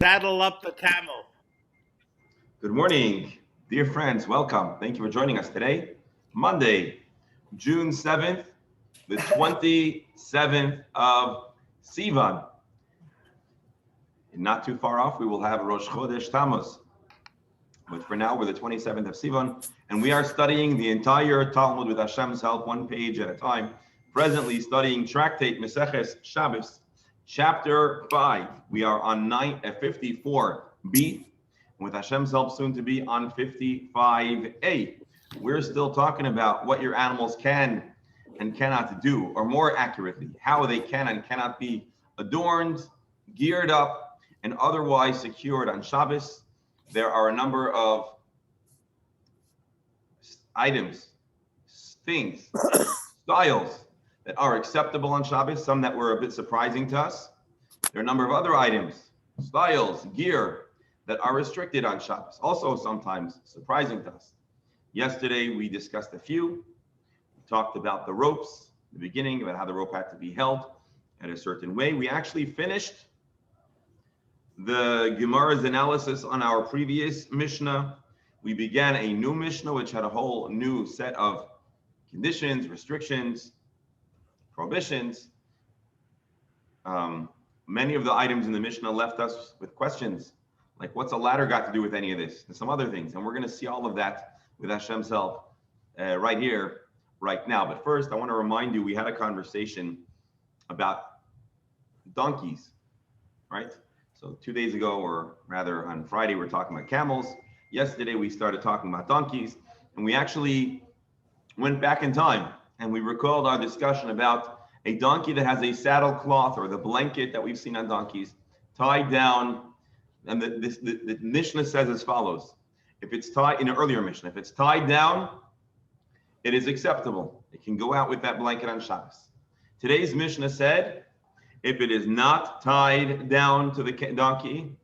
Saddle up the camel. Good morning, dear friends. Welcome. Thank you for joining us today. Monday, June 7th, the 27th of Sivan. And not too far off, we will have Rosh Chodesh Tammuz. But for now, we're the 27th of Sivan, and we are studying the entire Talmud with Hashem's help, one page at a time. Presently studying tractate Meseches Shabbos, chapter 5. We are on 54b. With Hashem's help, soon to be on 55a. We're still talking about what your animals can and cannot do, or more accurately, how they can and cannot be adorned, geared up, and otherwise secured on Shabbos. There are a number of items, things, styles that are acceptable on Shabbos, some that were a bit surprising to us. There are a number of other items, styles, gear, that are restricted on Shabbos, also sometimes surprising to us. Yesterday, we discussed a few. We talked about the ropes, the beginning, about how the rope had to be held in a certain way. We actually finished the Gemara's analysis on our previous Mishnah. We began a new Mishnah, which had a whole new set of conditions, restrictions, prohibitions. Many of the items in the Mishnah left us with questions. Like, what's a ladder got to do with any of this? And some other things. And we're going to see all of that with Hashem's help right here, right now. But first, I want to remind you, we had a conversation about donkeys, right? So 2 days ago, or rather on Friday, we were talking about camels. Yesterday, we started talking about donkeys. And we actually went back in time and we recalled our discussion about a donkey that has a saddle cloth, or the blanket that we've seen on donkeys, tied down. And the Mishnah says as follows: if it's tied, in an earlier Mishnah, if it's tied down, it is acceptable. It can go out with that blanket on Shabbos. Today's Mishnah said, if it is not tied down to the donkey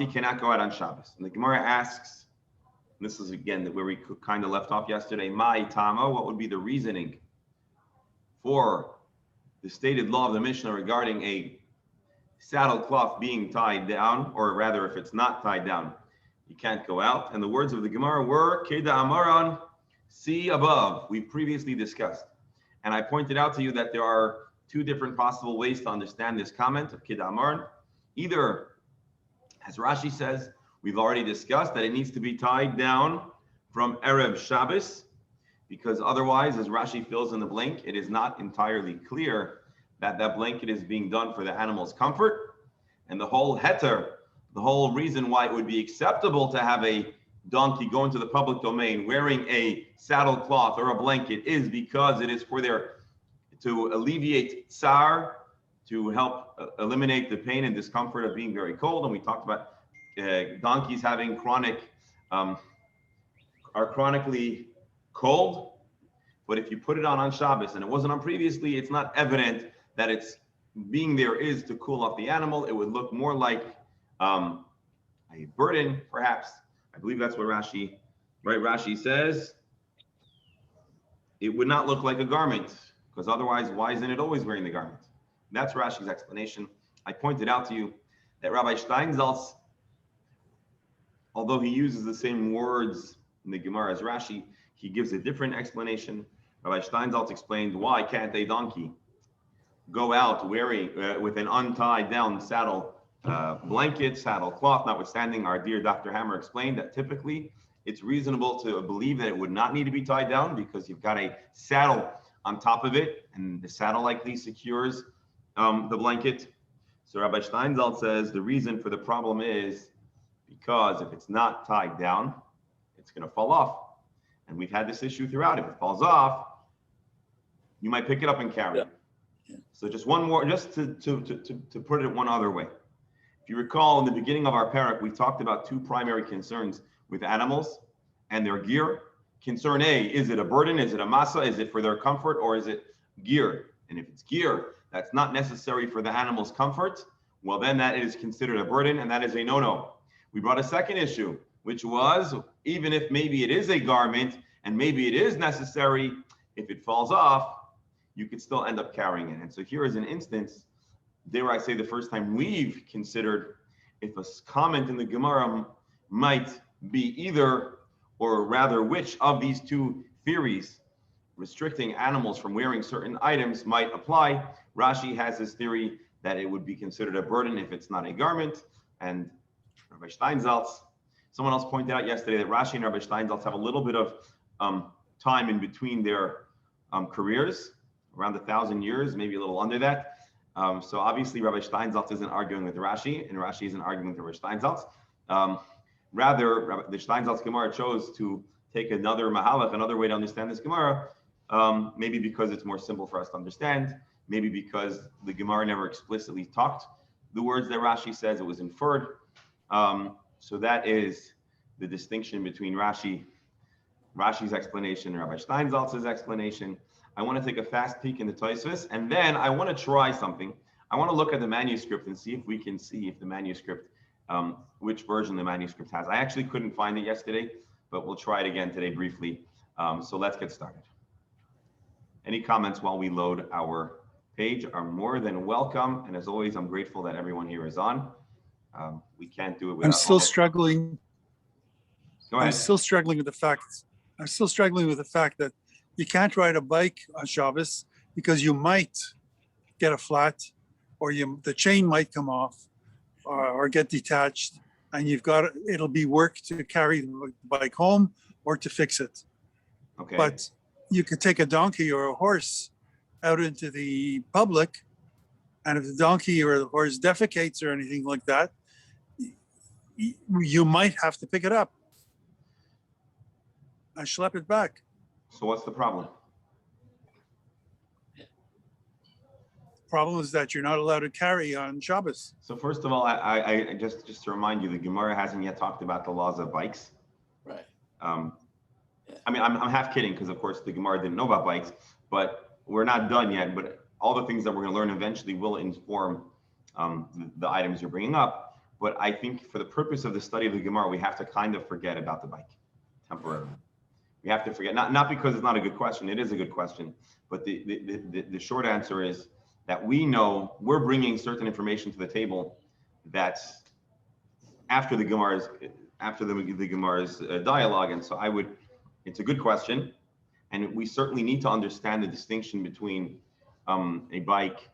cannot go out on Shabbos. And the Gemara asks, and this is again where we kind of left off yesterday, my Tama, what would be the reasoning for the stated law of the Mishnah regarding a saddle cloth being tied down, or rather, if it's not tied down, you can't go out. And the words of the Gemara were Keda Amaran, see above. We previously discussed, and I pointed out to you that there are two different possible ways to understand this comment of Keda Amaran. Either, as Rashi says, we've already discussed that it needs to be tied down from Erev Shabbos, because otherwise, as Rashi fills in the blank, it is not entirely clear that blanket is being done for the animal's comfort. And the whole heter, the whole reason why it would be acceptable to have a donkey go into the public domain wearing a saddle cloth or a blanket is because it is to alleviate tsar, to help eliminate the pain and discomfort of being very cold. And we talked about donkeys having are chronically cold. But if you put it on Shabbos, and it wasn't on previously, it's not evident that it's being there is to cool off the animal. It would look more like a burden, perhaps. I believe that's what Rashi says. It would not look like a garment, because otherwise, why isn't it always wearing the garment? And that's Rashi's explanation. I pointed out to you that Rabbi Steinsaltz, although he uses the same words in the Gemara as Rashi, he gives a different explanation. Rabbi Steinsaltz explained, why can't a donkey go out wearing with an untied down saddle blanket, saddle cloth, notwithstanding our dear Dr. Hammer explained that typically it's reasonable to believe that it would not need to be tied down because you've got a saddle on top of it, and the saddle likely secures the blanket. So Rabbi Steinsaltz says the reason for the problem is because if it's not tied down, it's going to fall off. And we've had this issue throughout. If it falls off, you might pick it up and carry it. Yeah. So just one more, just to put it one other way. If you recall, in the beginning of our parak, we talked about two primary concerns with animals and their gear. Concern A, is it a burden? Is it a masa? Is it for their comfort, or is it gear? And if it's gear that's not necessary for the animal's comfort, well, then that is considered a burden, and that is a no-no. We brought a second issue, which was, even if maybe it is a garment and maybe it is necessary, if it falls off, you could still end up carrying it. And so here is an instance, dare I say, the first time we've considered if a comment in the Gemara might be either, or rather which of these two theories restricting animals from wearing certain items might apply. Rashi has this theory that it would be considered a burden if it's not a garment, and Rabbi Steinsaltz, someone else pointed out yesterday that Rashi and Rabbi Steinsaltz have a little bit of time in between their careers, around 1,000 years, maybe a little under that. So obviously Rabbi Steinsaltz isn't arguing with Rashi, and Rashi isn't arguing with Rabbi Steinsaltz. Rather, the Steinsaltz Gemara chose to take another mahalach, another way to understand this Gemara, maybe because it's more simple for us to understand, maybe because the Gemara never explicitly talked the words that Rashi says, it was inferred. So that is the distinction between Rashi's explanation and Rabbi Steinsaltz's explanation. I want to take a fast peek in the Ch5, and then I want to try something. I want to look at the manuscript and see if we can see if the manuscript, which version the manuscript has. I actually couldn't find it yesterday, but we'll try it again today briefly. So let's get started. Any comments while we load our page are more than welcome. And as always, I'm grateful that everyone here is on. We can't do it without. I'm still struggling. Go ahead. I'm still struggling with the fact that you can't ride a bike on Shabbos because you might get a flat, or the chain might come off, or get detached, and it'll be work to carry the bike home or to fix it. Okay. But you could take a donkey or a horse out into the public, and if the donkey or the horse defecates or anything like that, you might have to pick it up and schlep it back. So what's the problem? The problem is that you're not allowed to carry on Shabbos. So first of all, I just to remind you, the Gemara hasn't yet talked about the laws of bikes. Right. I mean, I'm half kidding because of course the Gemara didn't know about bikes, but we're not done yet. But all the things that we're going to learn eventually will inform the items you're bringing up. But I think for the purpose of the study of the Gemara, we have to kind of forget about the bike temporarily. We have to forget, not because it's not a good question. It is a good question, but the short answer is that we know we're bringing certain information to the table that's after the Gemara's dialogue, and so it's a good question, and we certainly need to understand the distinction between a bike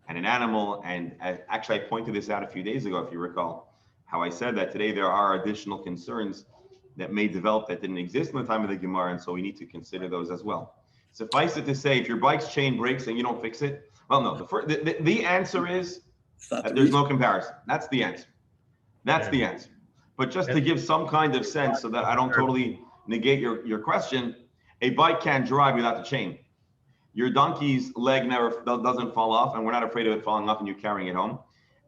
and an animal. And actually, I pointed this out a few days ago, if you recall, how I said that today there are additional concerns that may develop that didn't exist in the time of the Gemara, and so we need to consider those as well. Suffice it to say, if your bike's chain breaks and you don't fix it, well, no, the answer is that there's no comparison. That's the answer. That's the answer. But just to give some kind of sense so that I don't totally negate your question, a bike can't drive without the chain. Your donkey's leg never doesn't fall off, and we're not afraid of it falling off and you carrying it home.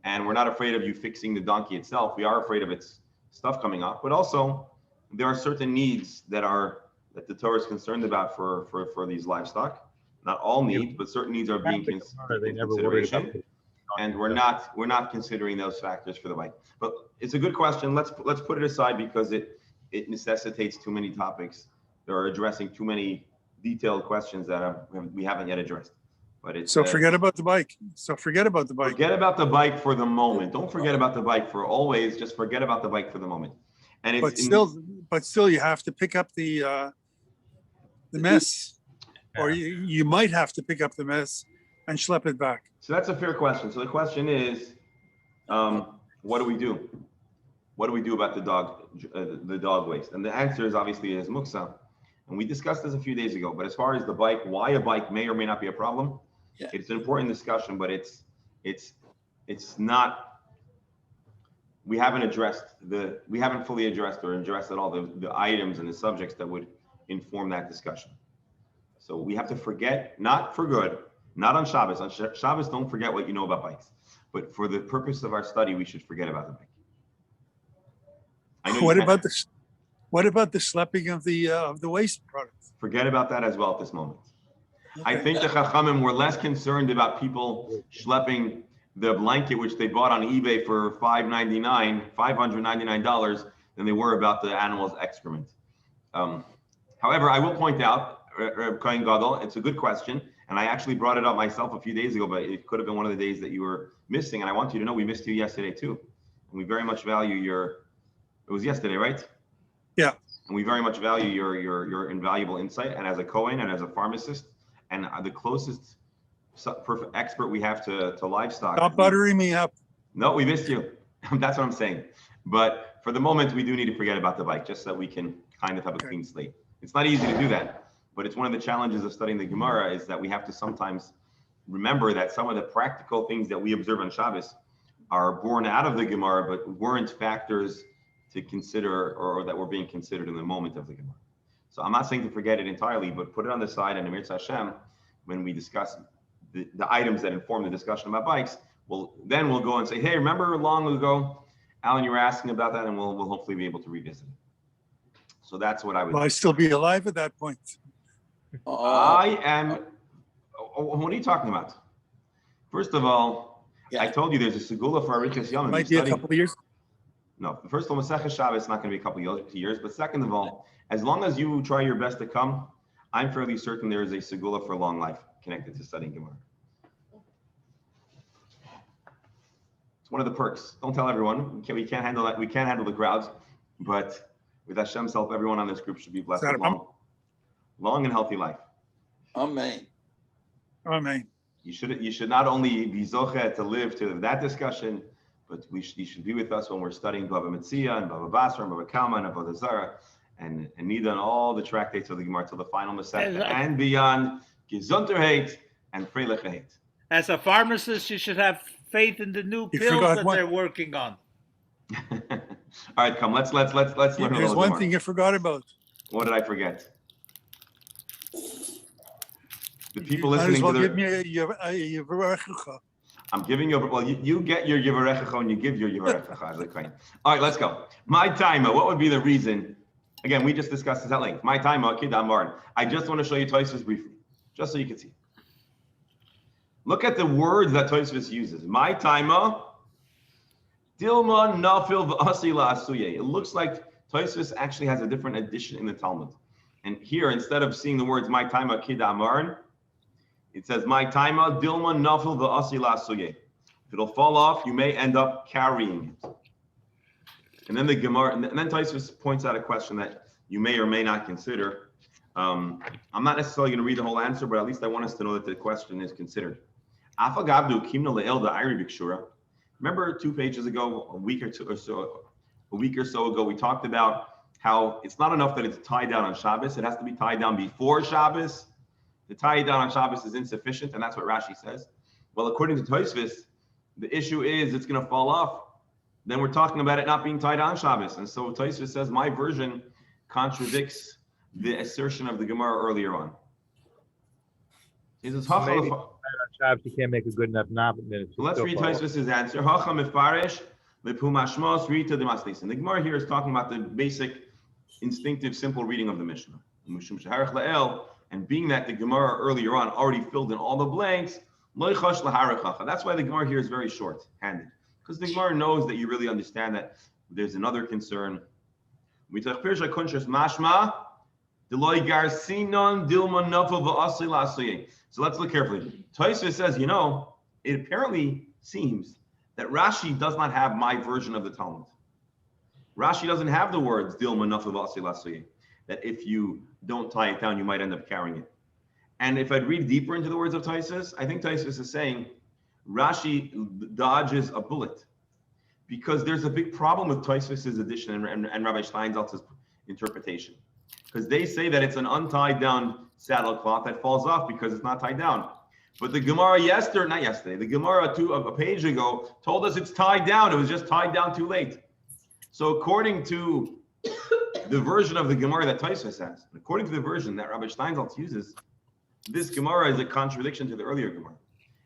And we're not afraid of you fixing the donkey itself. We are afraid of its stuff coming off, but also there are certain needs that the Torah is concerned about for these livestock. Not all needs, but certain needs are being considered in consideration, and we're not considering those factors for the bike. But it's a good question. Let's put it aside because it necessitates too many topics. They're addressing too many detailed questions that we haven't yet addressed. But it's forget about the bike. Forget about the bike. Forget about the bike for the moment. Don't forget about the bike for always. Just forget about the bike for the moment. And it's but still, you have to pick up the mess, or you might have to pick up the mess and schlep it back. So that's a fair question. So the question is, what do we do? What do we do about the dog waste? And the answer is obviously is muksa. And we discussed this a few days ago. But as far as the bike, why a bike may or may not be a problem, it's an important discussion. But it's not. We haven't fully addressed or addressed at all the items and the subjects that would inform that discussion. So we have to forget, not for good, not on Shabbos. On Shabbos, don't forget what you know about bikes. But for the purpose of our study, we should forget about the bike. What about the schlepping of the waste products? Forget about that as well at this moment. Okay. I think the Chachamim were less concerned about people schlepping the blanket which they bought on eBay for $599 than they were about the animal's excrement. However, I will point out, Kohen Gadol, it's a good question, and I actually brought it up myself a few days ago, but it could have been one of the days that you were missing, and I want you to know we missed you yesterday too. and we very much value it was yesterday, right? Yeah. And we very much value your invaluable insight, and as a Kohen and as a pharmacist, and the closest perfect expert we have to livestock. Stop buttering me up. No, we missed you. That's what I'm saying. But for the moment, we do need to forget about the bike, just so that we can kind of have a clean slate. It's not easy to do that, but it's one of the challenges of studying the Gemara is that we have to sometimes remember that some of the practical things that we observe on Shabbos are born out of the Gemara, but weren't factors to consider or that were being considered in the moment of the Gemara. So I'm not saying to forget it entirely, but put it on the side, and Amir Hashem, when we discuss the items that inform the discussion about bikes, then we'll go and say, hey, remember long ago, Alan, you were asking about that, and we'll hopefully be able to revisit it. So that's what I would. Will I still be alive at that point? I am. What are you talking about? First of all, I told you there's a segula for Arikas Yom. Might be a couple of years. No, first of all, Masechah Shabbos is not going to be a couple of years. But second of all, as long as you try your best to come, I'm fairly certain there is a segula for long life connected to studying Gemara. It's one of the perks. Don't tell everyone. We can't handle that. We can't handle the crowds. But with Hashem's help, everyone on this group should be blessed with long and healthy life. Amen. Amen. You should not only be zoche to live to that discussion, but you should be with us when we're studying Bava Metzia and Bava Basra and Bava Kalma and Avodah Zarah and Nida and all the tractates of the Gemara till the final Masechta and beyond, Gesundheit and Freilichkeit. As a pharmacist, you should have faith in the new pills that they're working on. All right, come. Let's learn a little There's one thing you forgot about. What did I forget? The people Might listening as well to give me a Yevarechecha. I'm giving you, well, you get your Yevarechecha and you give your Yevarechecha as a kind. All right, let's go. My timer, what would be the reason? Again, we just discussed this at length. My timer, Kidam Martin. I just want to show you Tosfos briefly, just so you can see. Look at the words that Tosfos uses. My timer, Dilma Nafil V'asila Asuye. It looks like Tosfos actually has a different edition in the Talmud. And here, instead of seeing the words my timer, Kidam Martin, it says, my taima dilma nafil v'asila suye. If it'll fall off, you may end up carrying it. And then the Gemara, and then Tosfos points out a question that you may or may not consider. I'm not necessarily going to read the whole answer, but at least I want us to know that the question is considered. Remember 2 pages ago, a week or so ago, we talked about how it's not enough that it's tied down on Shabbos. It has to be tied down before Shabbos. To tie it down on Shabbos is insufficient, and that's what Rashi says. Well, according to Tosfos, the issue is it's going to fall off. Then we're talking about it not being tied on Shabbos. And so Tosfos says my version contradicts the assertion of the Gemara earlier on. He says, Maybe on Shabbos you can't make a good enough nafil. So let's read Tosfos' answer. Hacha mifarish lepumashmos rita demaslis. And the Gemara here is talking about the basic, instinctive, simple reading of the Mishnah. And being that the Gemara earlier on already filled in all the blanks, that's why the Gemara here is very short-handed. Because the Gemara knows that you really understand that there's another concern. So let's look carefully. Tosfos says, it apparently seems that Rashi does not have my version of the Talmud. Rashi doesn't have the words Dilma Nafav Asilasui, that if you don't tie it down, you might end up carrying it. And if I'd read deeper into the words of Tosfos, I think Tosfos is saying Rashi dodges a bullet because there's a big problem with Tosfos' edition and Rabbi Steinsaltz's interpretation. Because they say that it's an untied down saddlecloth that falls off because it's not tied down. But the Gemara the Gemara a page ago told us it's tied down. It was just tied down too late. So according to the version of the Gemara that Tosfos has, according to the version that Rabbi Steinsaltz uses, this Gemara is a contradiction to the earlier Gemara.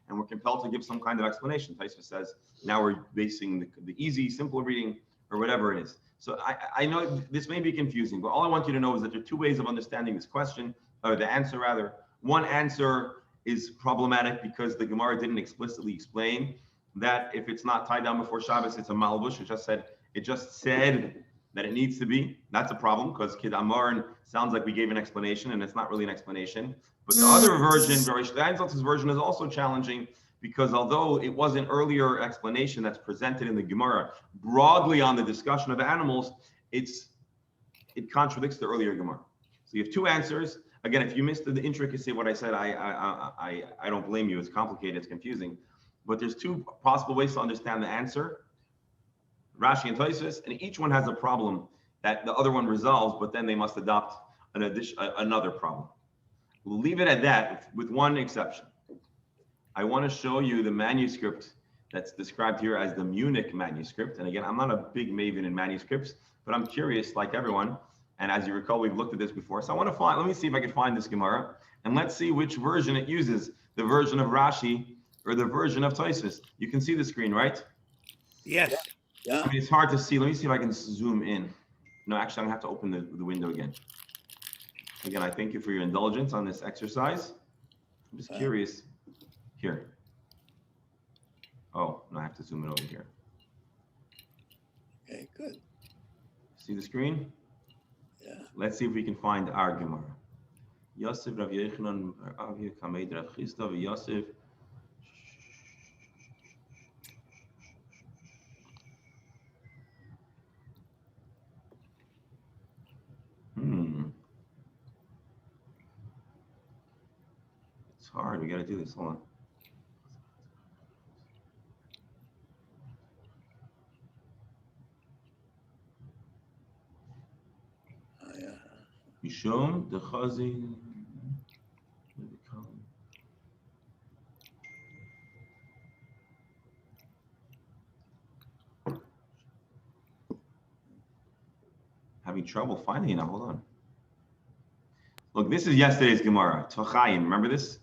And we're compelled to give some kind of explanation. Tosfos says, now we're basing the easy, simple reading or whatever it is. So I know this may be confusing, but all I want you to know is that there are 2 ways of understanding this question, or the answer rather. One answer is problematic because the Gemara didn't explicitly explain that if it's not tied down before Shabbos, it's a malbush. It just said that it needs to be. That's a problem because Kid Amarin sounds like we gave an explanation and it's not really an explanation. But the other version, Rabbi Steinsaltz's version, is also challenging because although it was an earlier explanation that's presented in the Gemara broadly on the discussion of animals, it contradicts the earlier Gemara. So you have two answers. Again, if you missed the intricacy of what I said, I don't blame you. It's complicated, it's confusing. But there's two possible ways to understand the answer, Rashi and Ch5, and each one has a problem that the other one resolves, but then they must adopt another problem. We'll leave it at that with one exception. I want to show you the manuscript that's described here as the Munich manuscript. And again, I'm not a big maven in manuscripts, but I'm curious like everyone. And as you recall, we've looked at this before. So I want to let me see if I can find this Gemara and let's see which version it uses, the version of Rashi or the version of Ch5. You can see the screen, right? Yes. Yeah. I mean, it's hard to see. Let me see if I can zoom in. No, actually, I'm gonna have to open the window again. Again, I thank you for your indulgence on this exercise. I'm just curious. Here. Oh, no, I have to zoom it over here. Okay, good. See the screen? Yeah. Let's see if we can find our Gemara. Yosef, Rav Yechanan, Avi, Kameid, Rav Chisda, Yosef. It's hard. We got to do this. Hold on. Mishum the Chazi. Having trouble finding it now. Hold on. Look, this is yesterday's Gemara. Ch5. Remember this?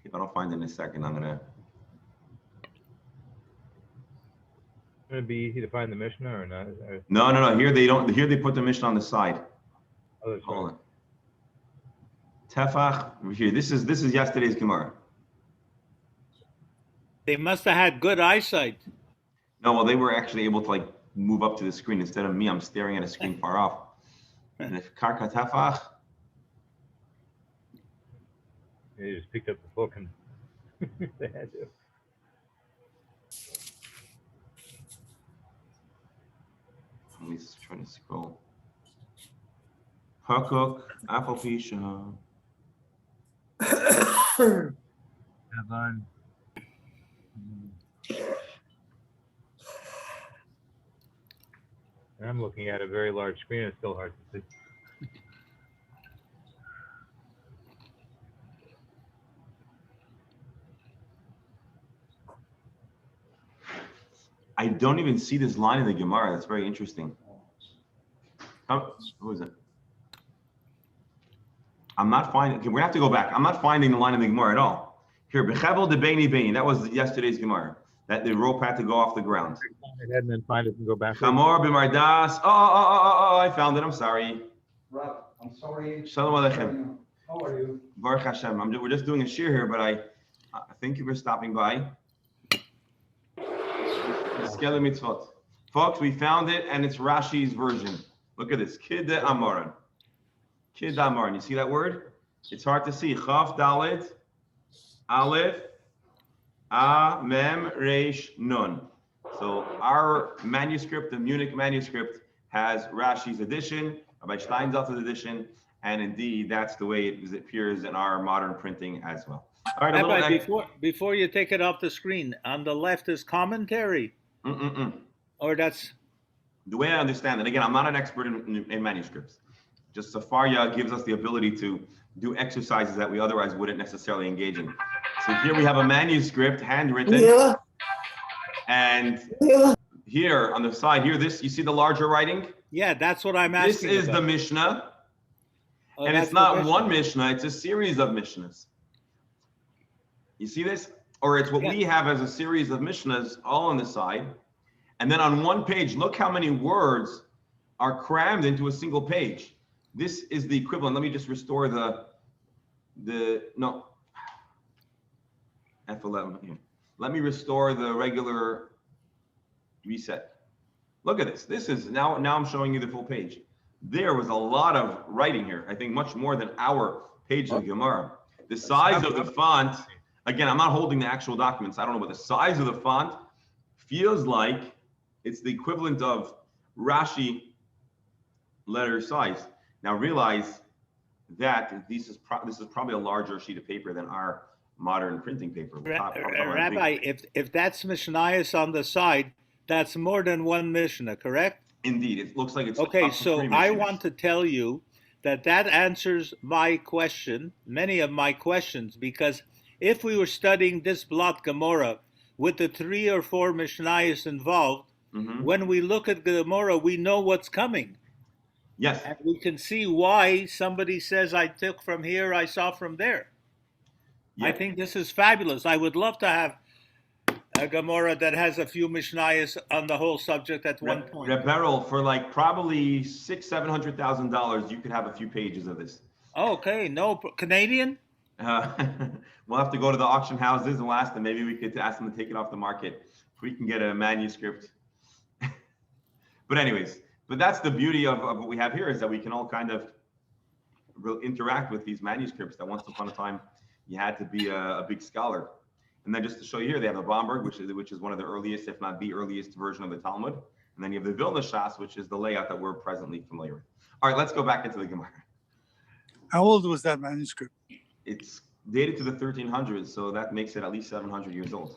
If I don't find it in a second, I'm gonna. Would it be easy to find the Mishnah or not? No. Here they don't. Here they put the Mishnah on the side. Oh, Hold on. Tefach. Here. This is yesterday's Gemara. They must have had good eyesight. No, well, they were actually able to like move up to the screen instead of me. I'm staring at a screen far off. And if Karka Tefach. They just picked up the book and they had to. Let me just try to scroll. Hakuk, Apple Pisha. I'm looking at a very large screen. It's still hard to see. I don't even see this line in the Gemara. That's very interesting. Oh, who is it? I'm not finding. Okay, we're gonna have to go back. I'm not finding the line in the Gemara at all. Here, Bechevel de Beini Beini. That was yesterday's Gemara. That the rope had to go off the ground. And then find it and go back. Chamor b'mardas. Oh! I found it. I'm sorry. Rob, I'm sorry. Shalom aleichem. How are you? Baruch Hashem. We're just doing a shir here, but I thank you for stopping by. Skele mitzvot. Folks, we found it, and it's Rashi's version. Look at this. Kid Amoran. Kid Amoran. You see that word? It's hard to see. Chaf Dalet Aleph A Mem Reish Nun. So our manuscript, the Munich manuscript, has Rashi's edition, Rabbi Steinsaltz's edition, and indeed that's the way it appears in our modern printing as well. All right, Rabbi, before you take it off the screen, on the left is commentary. Or that's the way I understand it. Again, I'm not an expert in manuscripts. Just Safaria gives us the ability to do exercises that we otherwise wouldn't necessarily engage in. So here we have a manuscript, handwritten. Yeah. And here on the side, you see the larger writing? Yeah, that's what I'm asking. This is the Mishnah. And it's not one Mishnah, it's a series of Mishnahs. You see this? Or it's what we have as a series of Mishnahs all on the side. And then on one page, look how many words are crammed into a single page. This is the equivalent. Let me just restore F11 here. Let me restore the regular reset. Look at this. This is now I'm showing you the full page. There was a lot of writing here. I think much more than our page of the Gemara. The size of the font, again, I'm not holding the actual documents. I don't know, but the size of the font feels like it's the equivalent of Rashi letter size. Now realize that this is probably a larger sheet of paper than our modern printing paper. Rabbi, if that's Mishnayos on the side, that's more than one Mishnah, correct? Indeed, it looks like it's okay. Up to So 3 I Mishnahs. want to tell you that answers my question, many of my questions, because if we were studying this block Gemara with the 3 or 4 Mishnayos involved, when we look at Gemara, we know what's coming. Yes. And we can see why somebody says, I took from here, I saw from there. Yeah. I think this is fabulous. I would love to have a Gemara that has a few Mishnayos on the whole subject at one point. Reb Beryl, for like probably $600,000-$700,000, you could have a few pages of this. Okay, no, Canadian? We'll have to go to the auction houses and we'll ask them. Maybe we could ask them to take it off the market if we can get a manuscript. But anyways, that's the beauty of what we have here, is that we can all kind of interact with these manuscripts that once upon a time you had to be a big scholar. And then just to show you here, they have the Bomberg, which is one of the earliest, if not the earliest version of the Talmud. And then you have the Vilna Shas, which is the layout that we're presently familiar with. All right, let's go back into the Gemara. How old was that manuscript? It's dated to the 1300s, so that makes it at least 700 years old.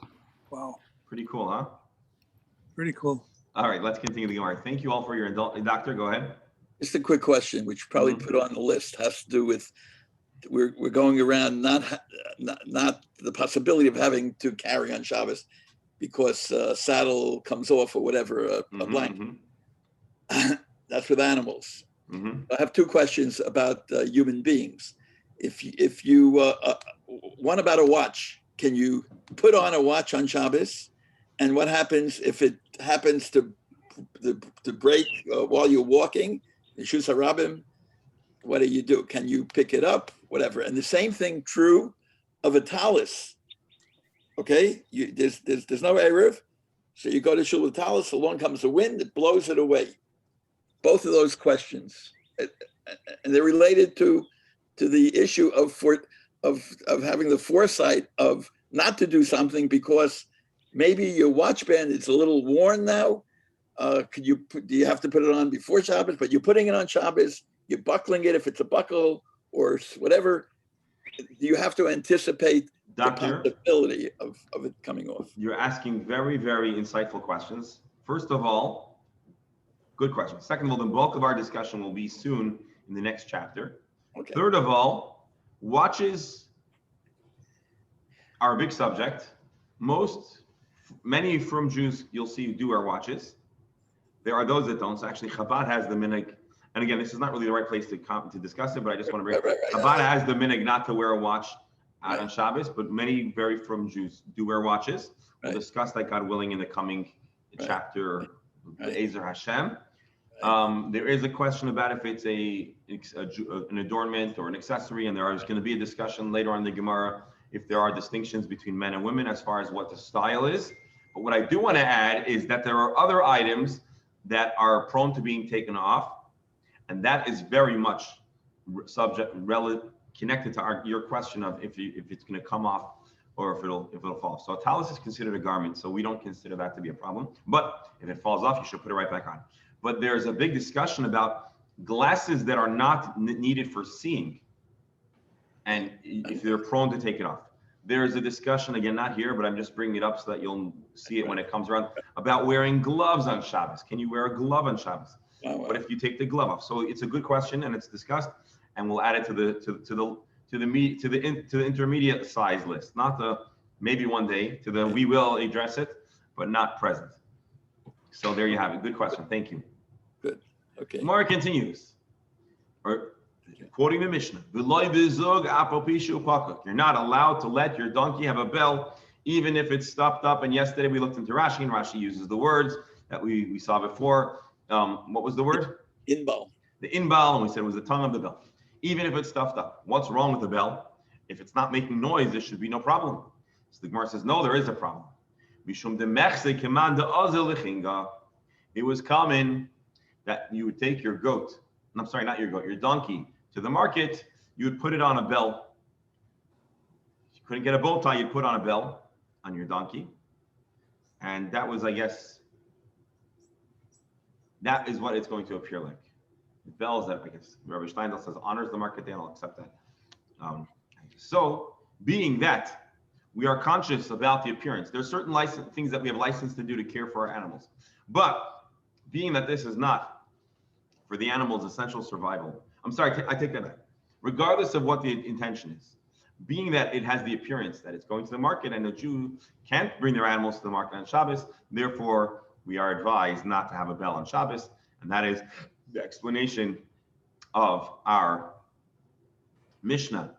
Wow. Pretty cool, huh? Pretty cool. All right, let's continue the Gemara. Thank you all for your doctor. Go ahead. Just a quick question, which you probably put on the list, has to do with we're going around not the possibility of having to carry on Shabbos because saddle comes off or whatever, a blanket. That's with animals. I have 2 questions about human beings. If you one about a watch, can you put on a watch on Shabbos? And what happens if it happens to break while you're walking? Shus harabim, what do you do? Can you pick it up? Whatever. And the same thing true of a talis. Okay, there's no erev, so you go to shul with talis. Along comes the wind, it blows it away. Both of those questions, and they're related to the issue of having the foresight of not to do something because maybe your watch band is a little worn now. Do you have to put it on before Shabbos? But you're putting it on Shabbos. You're buckling it if it's a buckle or whatever. Do you have to anticipate Doctor, the possibility of it coming off? You're asking very, very insightful questions. First of all, good question. Second of all, the bulk of our discussion will be soon in the next chapter. Okay. Third of all, watches are a big subject. Many from Jews you'll see do wear watches. There are those that don't. So actually, Chabad has the minhag. And again, this is not really the right place to discuss it, but I just want to bring Chabad has the minhag not to wear a watch out on Shabbos, but many very from Jews do wear watches. We'll discuss that, God willing, in the coming chapter, the Ezer Hashem. There is a question about if it's an adornment or an accessory, and there is going to be a discussion later on in the Gemara if there are distinctions between men and women as far as what the style is. But what I do want to add is that there are other items that are prone to being taken off, and that is very much connected to your question of if it's going to come off or if it'll fall. So a talus is considered a garment, so we don't consider that to be a problem. But if it falls off, you should put it right back on. But there's a big discussion about glasses that are not needed for seeing, and if they're prone to take it off. There's a discussion, again, not here, but I'm just bringing it up so that you'll see it when it comes around, about wearing gloves on Shabbos. Can you wear a glove on Shabbos? What if you take the glove off? So it's a good question, and it's discussed, and we'll add it to the intermediate size list, not the maybe one day, to the we will address it, but not present. So there you have it. Good question. Thank you. Good. Okay. Gemara continues, or quoting the Mishnah, you're not allowed to let your donkey have a bell, even if it's stuffed up. And yesterday we looked into Rashi, and Rashi uses the words that we saw before. What was the word? Inbal. The inbal, and we said it was the tongue of the bell. Even if it's stuffed up. What's wrong with the bell? If it's not making noise, there should be no problem. So the Gemara says, no, there is a problem. It was common that you would take your goat, I'm sorry, not your goat, your donkey, to the market you would put it on a bell. If you couldn't get a bow tie, you'd put on a bell on your donkey. And that was, I guess, that is what it's going to appear like. The bells that, I guess, Rabbi Steindl says honors the market day, and I'll accept that. So, being that we are conscious about the appearance, there's certain things that we have license to do to care for our animals. But being that this is not for the animal's essential survival, I'm sorry, I take that back. Regardless of what the intention is, being that it has the appearance that it's going to the market and a Jew can't bring their animals to the market on Shabbos, therefore we are advised not to have a bell on Shabbos, and that is the explanation of our Mishnah.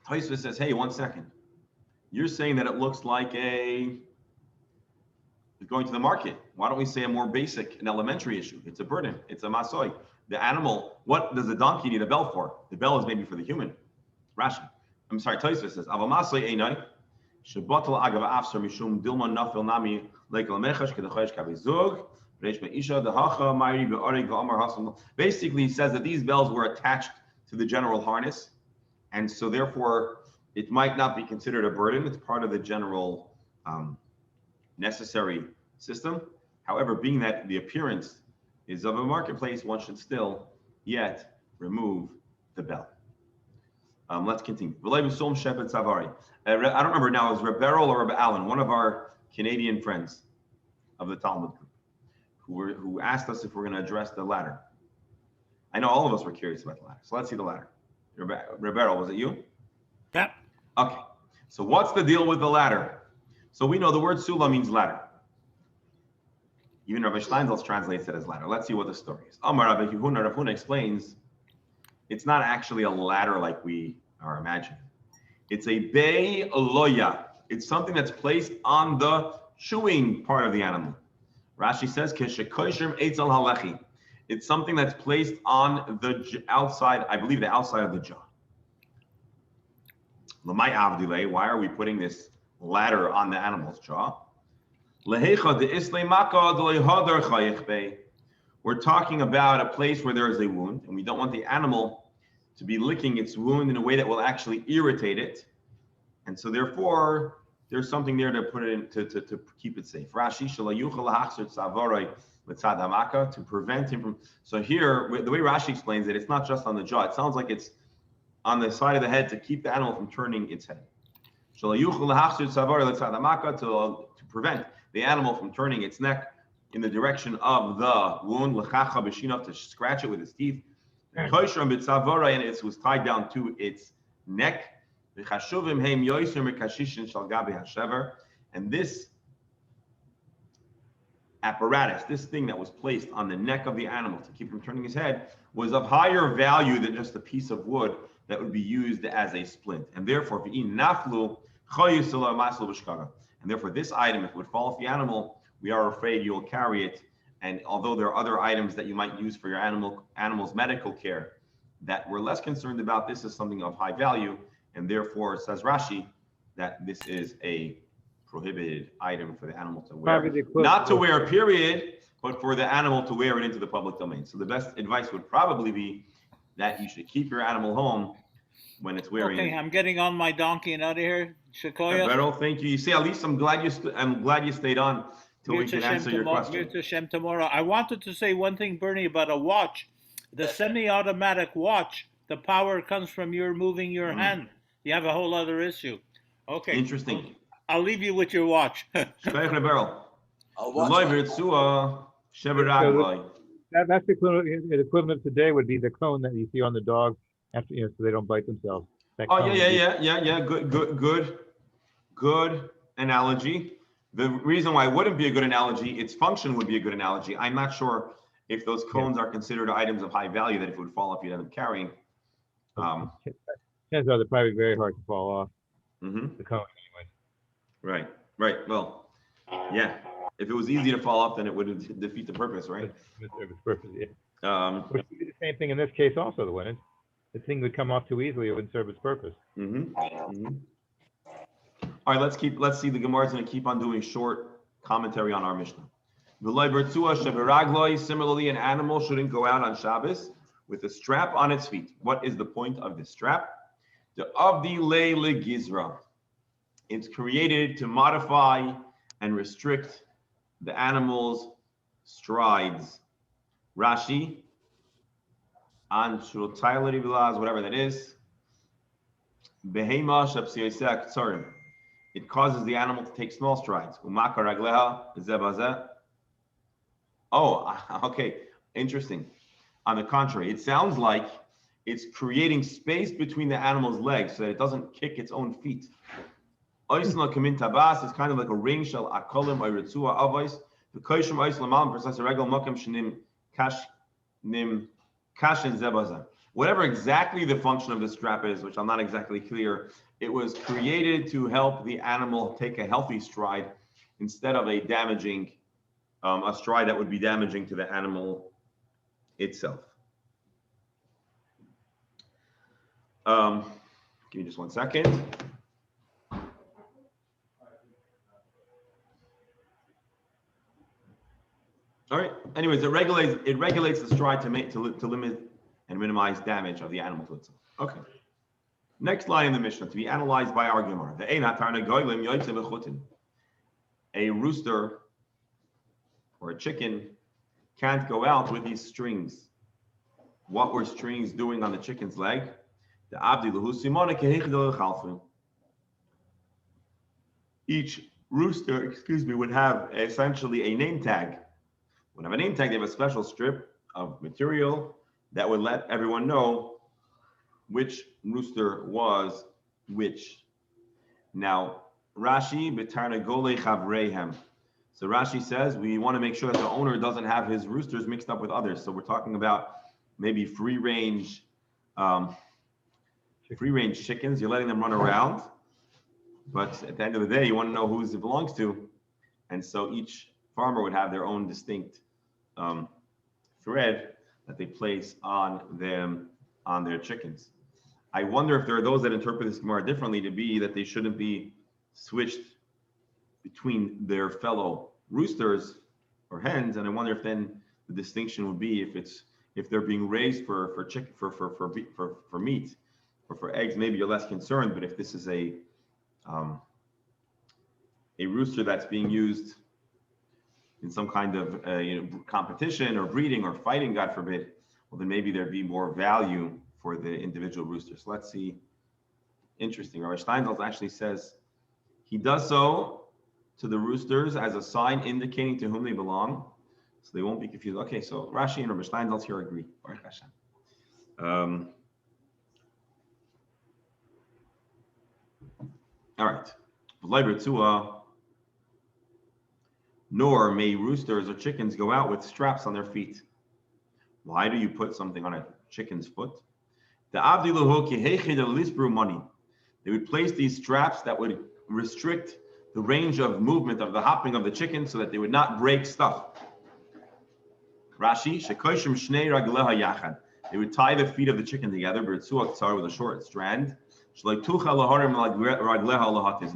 Ch5 says, hey, 1 second. You're saying that it looks like going to the market. Why don't we say a more basic and elementary issue? It's a burden. It's a masoy. The animal, what does the donkey need a bell for? The bell is maybe for the human. Rashi. I'm sorry, Ch5 says, Aval masoy einai, shebatal agav afsar mishum dilma nafil nami lekel mechash kedachayish kavizug, reish meisha dehacha mayri be'areg v'amar hasam. Basically, he says that these bells were attached to the general harness, and so therefore it might not be considered a burden. It's part of the general necessary system. However, being that the appearance is of a marketplace, one should still yet remove the bell. Let's continue. I don't remember now, is Reb Beryl or Reb Allen, one of our Canadian friends of the Talmud group, who asked us if we're going to address the ladder. I know all of us were curious about the ladder. So let's see the ladder. Reb Beryl, was it you? Yeah. Okay. So what's the deal with the ladder? So we know the word sula means ladder. Even Rabbi Steinsaltz translates it as ladder. Let's see what the story is. Amar Rabbi Yehuda, Rav Huna explains, it's not actually a ladder like we are imagining. It's a bei loya. It's something that's placed on the chewing part of the animal. Rashi says, Keshekoshim eitzel halechi. It's something that's placed on the outside, I believe the outside of the jaw. Lamai avdile, why are we putting this ladder on the animal's jaw? We're talking about a place where there is a wound, and we don't want the animal to be licking its wound in a way that will actually irritate it. And so therefore, there's something there to put it in to keep it safe. Rashi to prevent him from. So here, the way Rashi explains it, it's not just on the jaw. It sounds like it's on the side of the head to keep the animal from turning its head. To prevent the animal from turning its neck in the direction of the wound, to scratch it with its teeth. And it was tied down to its neck. And this apparatus, this thing that was placed on the neck of the animal to keep him turning his head, was of higher value than just a piece of wood that would be used as a splint. And therefore, and therefore, this item, if it would fall off the animal, we are afraid you'll carry it. And although there are other items that you might use for your animal's medical care that we're less concerned about, this is something of high value. And therefore, says Rashi, that this is a prohibited item for the animal to wear. Not to wear, period, but for the animal to wear it into the public domain. So the best advice would probably be that you should keep your animal home when it's wearing. Okay, I'm getting on my donkey and out of here. Shekoya. Beryl, thank you. You see, at least I'm glad you stayed on till we can answer your question. Tomorrow. I wanted to say one thing, Bernie, about a watch. The semi-automatic watch, the power comes from your moving your hand. You have a whole other issue. Okay. Interesting. I'll leave you with your watch. Beryl. I'll watch That's the equivalent today would be the cone that you see on the dog after, so they don't bite themselves. That Oh cone yeah. Good analogy. The reason why it wouldn't be a good analogy, its function would be a good analogy. I'm not sure if those cones are considered items of high value that if it would fall off, you'd end up carrying. Chances are they're probably very hard to fall off. The cone anyway. Right. Well, yeah. If it was easy to fall off, then it would defeat the purpose, right? It was perfect, yeah. Which would be the same thing in this case also, the winner. The thing would come off too easily, it wouldn't serve its purpose. All right, let's see. The Gemara is going to keep on doing short commentary on our Mishnah. Similarly, an animal shouldn't go out on Shabbos with a strap on its feet. What is the point of this strap? The Avdi Leile Gizra. It's created to modify and restrict the animal's strides. Rashi, on whatever that is. Behema Shapsiyoisek Tsarim. It causes the animal to take small strides. Umaka Ragleha Zebazeh. Oh, okay. Interesting. On the contrary, it sounds like it's creating space between the animal's legs so that it doesn't kick its own feet. Oisla Kamin Tabas is kind of like a ring shell akolim or ritzua avos. The koishim oisla malam processor regal mokem shnim kashin zebaza. Whatever exactly the function of the strap is, which I'm not exactly clear, it was created to help the animal take a healthy stride instead of a damaging, a stride that would be damaging to the animal itself. Give me just 1 second. All right. Anyways, it regulates the stride to limit and minimize damage of the animal to itself. Okay. Next line in the Mishnah to be analyzed by our Gemara. A rooster or a chicken can't go out with these strings. What were strings doing on the chicken's leg? Each rooster, would have essentially a name tag. When I have a name tag, they have a special strip of material that would let everyone know which rooster was which. Now, Rashi, B'tarnagolei Chavreihem. So Rashi says we want to make sure that the owner doesn't have his roosters mixed up with others. So we're talking about maybe free range chickens. You're letting them run around, but at the end of the day, you want to know whose it belongs to. And so each farmer would have their own distinct thread that they place on their chickens. I wonder if there are those that interpret this Gemara differently to be that they shouldn't be switched between their fellow roosters or hens, and I wonder if then the distinction would be if they're being raised for meat or for eggs, maybe you're less concerned. But if this is a rooster that's being used in some kind of competition or breeding or fighting, God forbid, well then maybe there'd be more value for the individual rooster. So let's see. Interesting. Rabbi Steinsaltz actually says he does so to the roosters as a sign indicating to whom they belong, so they won't be confused. Okay, so Rashi and Rabbi Steinsaltz here agree. Baruch Hashem. All right. Nor may roosters or chickens go out with straps on their feet. Why do you put something on a chicken's foot? The money. They would place these straps that would restrict the range of movement of the hopping of the chicken so that they would not break stuff. Rashi, shekoshim shnei ragleha yachad. They would tie the feet of the chicken together, with a short strand. And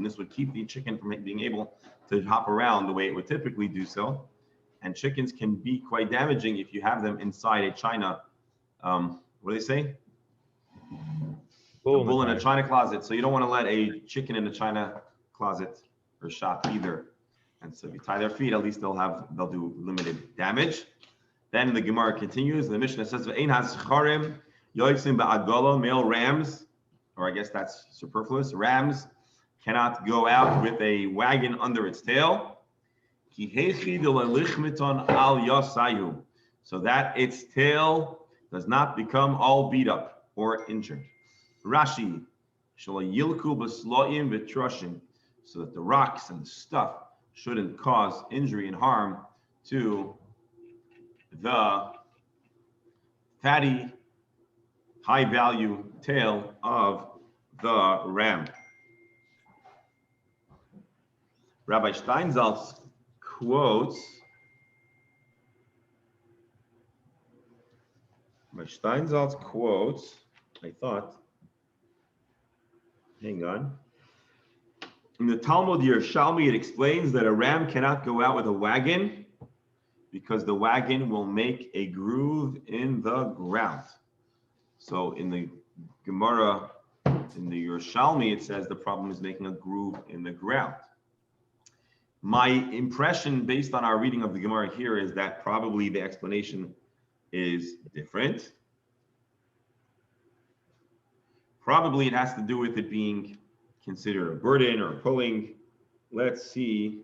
this would keep the chicken from being able to hop around the way it would typically do so. And chickens can be quite damaging if you have them inside a china, what do they say? Bull in a china closet. So you don't want to let a chicken in a china closet or shop either. And so if you tie their feet, at least they'll do limited damage. Then the Gemara continues. The Mishnah says, male rams, or I guess that's superfluous, rams cannot go out with a wagon under its tail, so that its tail does not become all beat up or injured. Rashi, so that the rocks and the stuff shouldn't cause injury and harm to the fatty, high-value tail of the ram. Rabbi Steinsaltz quotes, I thought, hang on. In the Talmud Yerushalmi, it explains that a ram cannot go out with a wagon because the wagon will make a groove in the ground. So in the Gemara, in the Yerushalmi, it says the problem is making a groove in the ground. My impression, based on our reading of the Gemara here, is that probably the explanation is different. Probably it has to do with it being considered a burden or pulling. Let's see.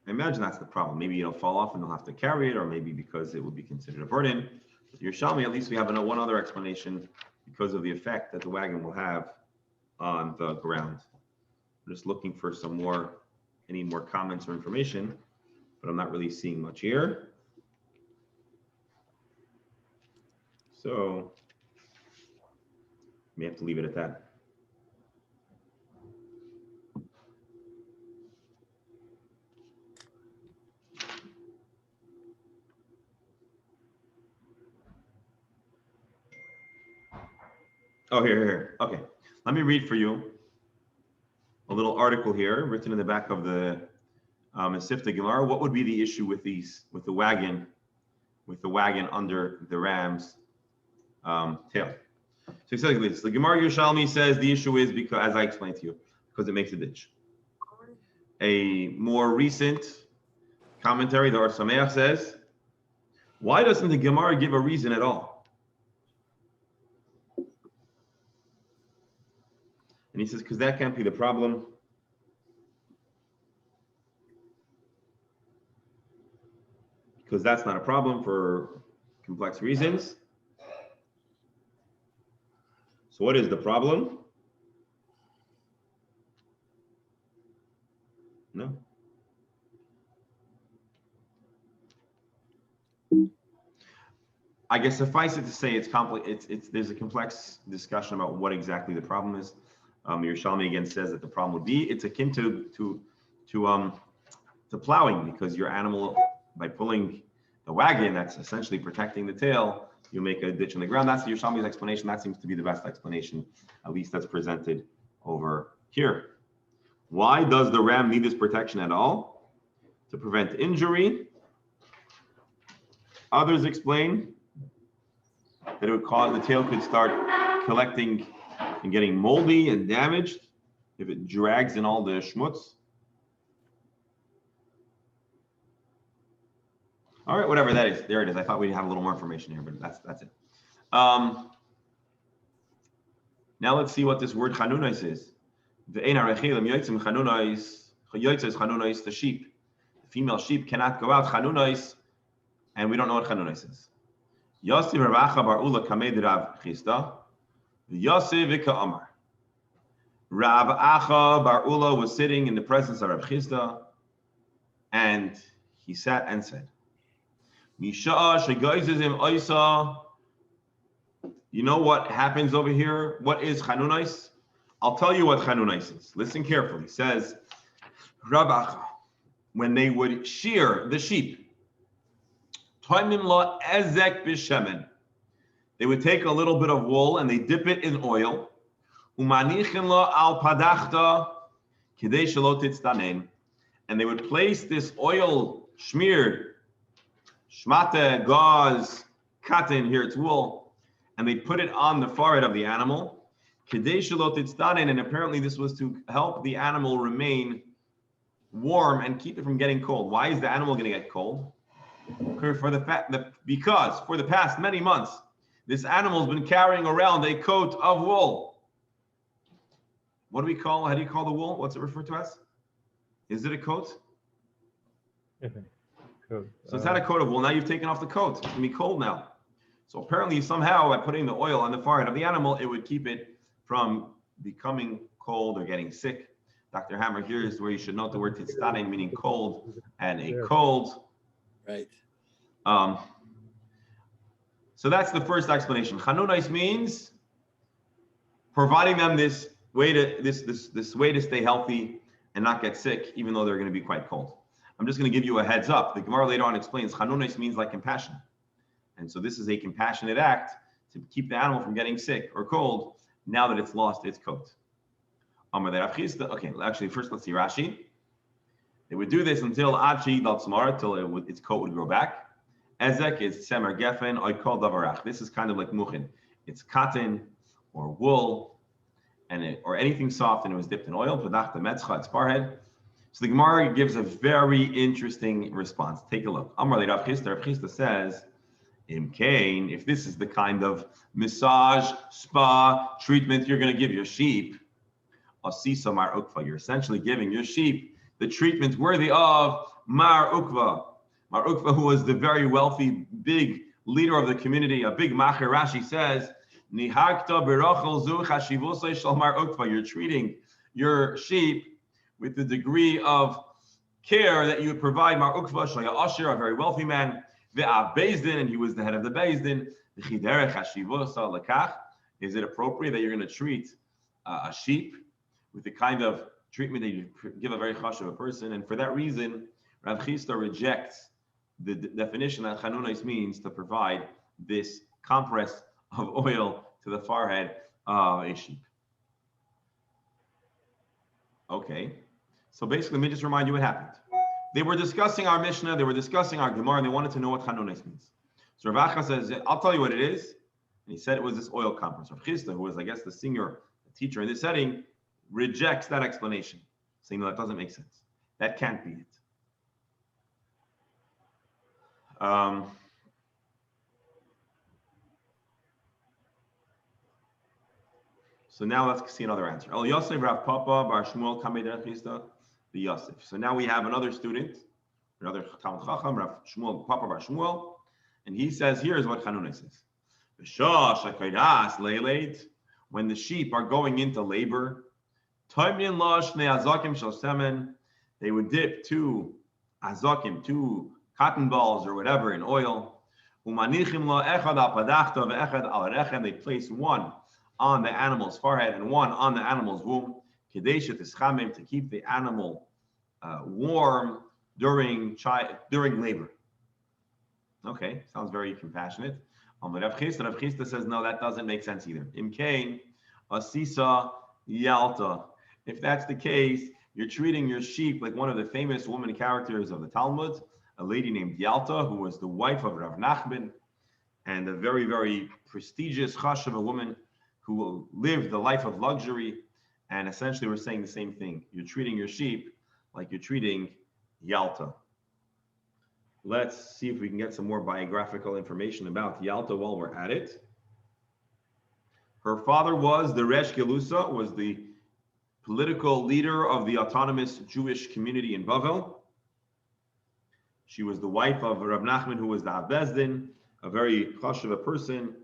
I imagine that's the problem. Maybe it'll fall off and they'll have to carry it, or maybe because it will be considered a burden. With Yerushalmi, at least we have one other explanation because of the effect that the wagon will have on the ground. I'm just looking for any more comments or information, but I'm not really seeing much here. So we have to leave it at that. Oh, here. Okay. Let me read for you a little article here written in the back of the Sifta Gemara. What would be the issue with the wagon under the ram's tail? So he says this. The Gemara Yerushalmi says the issue is because, as I explained to you, because it makes a ditch. A more recent commentary, the Or Sameach says, why doesn't the Gemara give a reason at all? And he says, because that can't be the problem. Because that's not a problem for complex reasons. So what is the problem? No. I guess suffice it to say there's a complex discussion about what exactly the problem is. Yerushalmi again says that the problem would be it's akin to plowing, because your animal, by pulling the wagon, that's essentially protecting the tail, you make a ditch in the ground. That's the Yerushalmi's explanation. That seems to be the best explanation, at least that's presented over here. Why does the ram need this protection at all? To prevent injury. Others explain that it would cause the tail could start collecting and getting moldy and damaged if it drags in all the schmutz. All right, whatever that is, there it is. I thought we'd have a little more information here, but that's it. Now let's see what this word chanunais is. The sheep. The female sheep cannot go out chanunais, and we don't know what chanunais is. Yosef Rav Acha bar Ula kamed Rav Chisda. Yosef v'ka'amar. Rav Acha bar Ula was sitting in the presence of Rav Chisda, and he sat and said, Misha shegoizim oisa. You know what happens over here? What is chanunais? I'll tell you what chanunais is. Listen carefully. It says, Rav Acha, when they would shear the sheep, toimim la ezek b'shemen. They would take a little bit of wool and they dip it in oil. Umanichin la al padachta kidei shelo titztanen. And they would place this oil smeared, shmata, gauze, cotton, here it's wool, and they put it on the forehead of the animal. Kidei shelo titztanen, and apparently this was to help the animal remain warm and keep it from getting cold. Why is the animal going to get cold? Because for the past many months, this animal's been carrying around a coat of wool. How do you call the wool? What's it referred to as? Is it a coat? So it's not a coat of wool. Now you've taken off the coat. It's going to be cold now. So apparently somehow by putting the oil on the forehead of the animal, it would keep it from becoming cold or getting sick. Dr. Hammer, here is where you should note the word titztanen, meaning cold, and a cold. Right. So that's the first explanation. Chanunais means providing them this way to stay healthy and not get sick, even though they're going to be quite cold. I'm just going to give you a heads up. The Gemara later on explains chanunais means like compassion, and so this is a compassionate act to keep the animal from getting sick or cold now that it's lost its coat. Okay, actually, first let's see Rashi. They would do this until Achi Dal Tzmara, till its coat would grow back. Ezek is Semer Gefen, I call Davarach. This is kind of like Muchin. It's cotton or wool or anything soft, and it was dipped in oil. Padach the Metzcha, its forehead. So the Gemara gives a very interesting response. Take a look. Amar Rav Chisda says, Imkain, if this is the kind of massage, spa, treatment you're going to give your sheep, Asisa Mar Ukva, you're essentially giving your sheep the treatment worthy of Mar Ukva. Mar Ukva, who was the very wealthy, big leader of the community, a big macher. Rashi says, Nihakta berachel zu chashivosai shel Mar Ukva. You're treating your sheep with the degree of care that you would provide Mar Ukva, Shaya Asher, a very wealthy man, Ve'av Bezdin, and he was the head of the Bezdin. Is it appropriate that you're going to treat a sheep with the kind of treatment that you give a very chash of a person? And for that reason, Rav Chisda rejects the definition that chanunais means to provide this compress of oil to the forehead of a sheep. Okay, so basically, let me just remind you what happened. They were discussing our Mishnah, they were discussing our Gemara, and they wanted to know what chanunais means. So Rav Acha says, I'll tell you what it is. And he said it was this oil compress. Rav Chisda, who was, I guess, the teacher in this setting, rejects that explanation, saying that doesn't make sense. That can't be it. So now let's see another answer. El Yosef Rav Papa Bar Shmuel Kamei Derech Chisda, the Yosef. So now we have another student, another Talmud Chacham, Rav Shmuel Papa Bar Shmuel, and he says, here's what Chanunah says. When the sheep are going into labor, they would dip two azakim, two cotton balls or whatever in oil. They place one on the animal's forehead and one on the animal's womb to keep the animal warm during labor. Okay, sounds very compassionate. Rav Chisda says, no, that doesn't make sense either. Imkain, Asisa, Yalta. If that's the case, you're treating your sheep like one of the famous woman characters of the Talmud, a lady named Yalta, who was the wife of Rav Nachman, and a very, very prestigious chash of a woman who lived the life of luxury. And essentially, we're saying the same thing. You're treating your sheep like you're treating Yalta. Let's see if we can get some more biographical information about Yalta while we're at it. Her father was the Resh Gelusa, was the political leader of the autonomous Jewish community in Bavel. She was the wife of Rav Nachman, who was the Bezdin, a very chashuv person,